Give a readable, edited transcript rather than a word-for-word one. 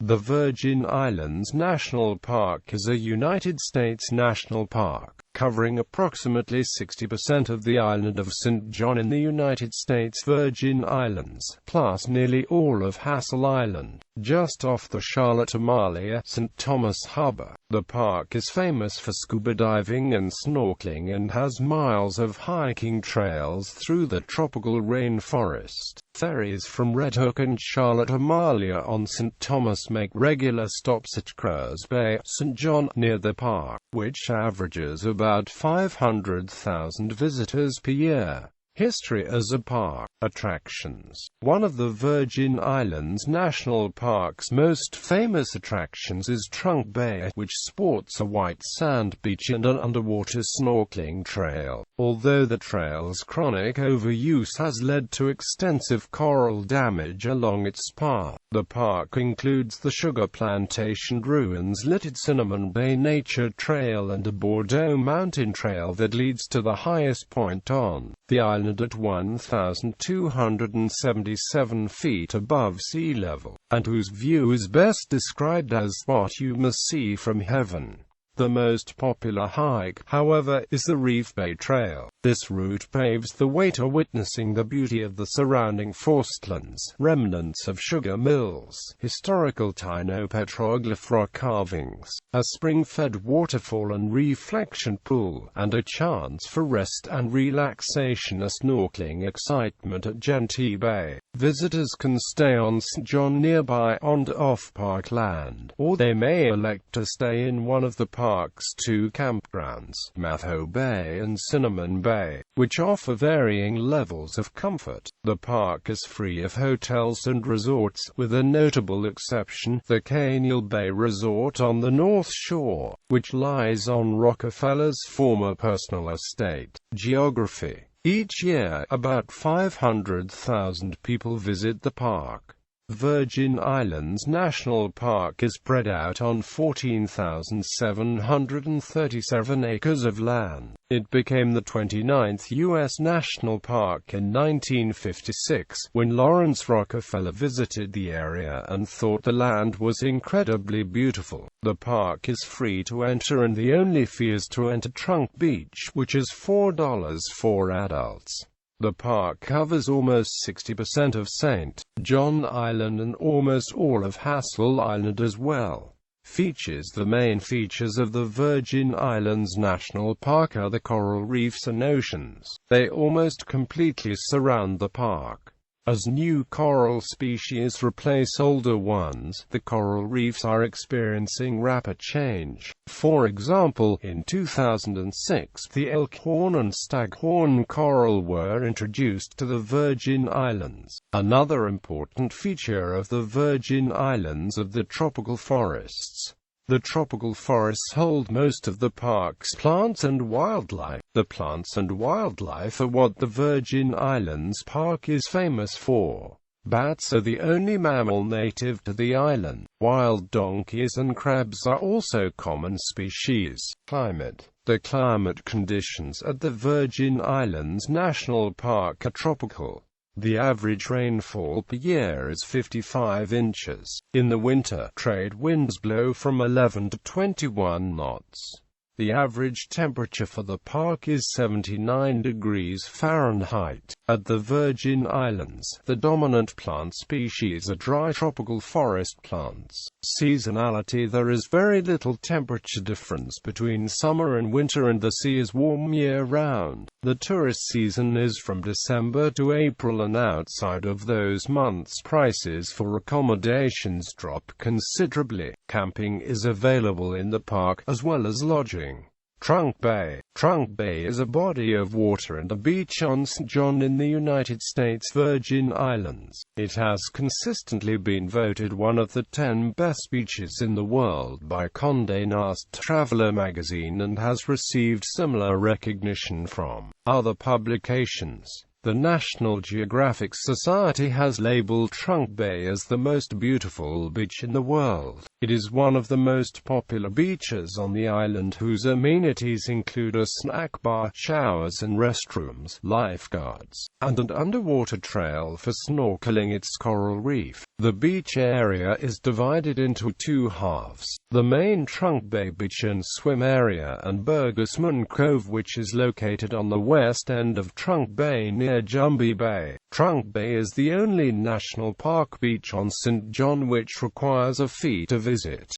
The Virgin Islands National Park is a United States national park, covering approximately 60% of the island of St. John in the United States Virgin Islands, plus nearly all of Hassel Island, just off the Charlotte Amalie at St. Thomas Harbor. The park is famous for scuba diving and snorkeling and has miles of hiking trails through the tropical rainforest. Ferries from Red Hook and Charlotte Amalie on St. Thomas make regular stops at Cruz Bay, St. John, near the park, which averages about 500,000 visitors per year. History as a park. Attractions. One of the Virgin Islands National Park's most famous attractions is Cruz Bay, which sports a white sand beach and an underwater snorkeling trail. Although the trail's chronic overuse has led to extensive coral damage along its path, the park includes the sugar plantation ruins littered Cinnamon Bay Nature Trail and a Bordeaux mountain trail that leads to the highest point on the island at 1,277 feet above sea level, and whose view is best described as what you must see from heaven. The most popular hike, however, is the Cruz Bay Trail. This route paves the way to witnessing the beauty of the surrounding forestlands, remnants of sugar mills, historical Taino petroglyph rock carvings, a spring-fed waterfall and reflection pool, and a chance for rest and relaxation, a snorkeling excitement at Genty Bay. Visitors can stay on St. John nearby on off-park land, or they may elect to stay in one of the park's two campgrounds, Matho Bay and Cinnamon Bay, which offer varying levels of comfort. The park is free of hotels and resorts, with a notable exception, the Canal Bay Resort on the North Shore, which lies on Rockefeller's former personal estate. Geography. Each year, about 500,000 people visit the park. Virgin Islands National Park is spread out on 14,737 acres of land. It became the 29th U.S. national park in 1956, when Lawrence Rockefeller visited the area and thought the land was incredibly beautiful. The park is free to enter and the only fee is to enter Trunk Beach, which is $4 for adults. The park covers almost 60% of St. John Island and almost all of Hassel Island as well. Features. The main features of the Virgin Islands National Park are the coral reefs and oceans. They almost completely surround the park. As new coral species replace older ones, the coral reefs are experiencing rapid change. For example, in 2006, the elkhorn and staghorn coral were introduced to the Virgin Islands. Another important feature of the Virgin Islands are the tropical forests. The tropical forests hold most of the park's plants and wildlife. The plants and wildlife are what the Virgin Islands Park is famous for. Bats are the only mammal native to the island. Wild donkeys and crabs are also common species. Climate. The climate conditions at the Virgin Islands National Park are tropical. The average rainfall per year is 55 inches. In the winter, trade winds blow from 11 to 21 knots. The average temperature for the park is 79 degrees Fahrenheit. At the Virgin Islands, the dominant plant species are dry tropical forest plants. Seasonality. There is very little temperature difference between summer and winter, and the sea is warm year-round. The tourist season is from December to April, and outside of those months prices for accommodations drop considerably. Camping is available in the park, as well as lodging. Cruz Bay. Cruz Bay is a body of water and a beach on St. John in the United States Virgin Islands. It has consistently been voted one of the 10 best beaches in the world by Condé Nast Traveler magazine and has received similar recognition from other publications. The National Geographic Society has labeled Cruz Bay as the most beautiful beach in the world. It is one of the most popular beaches on the island, whose amenities include a snack bar, showers and restrooms, lifeguards, and an underwater trail for snorkeling its coral reef. The beach area is divided into two halves: the main Trunk Bay beach and swim area, and Burgessman Cove, which is located on the west end of Trunk Bay near Jumbie Bay. Trunk Bay is the only national park beach on St. John which requires a fee to visit.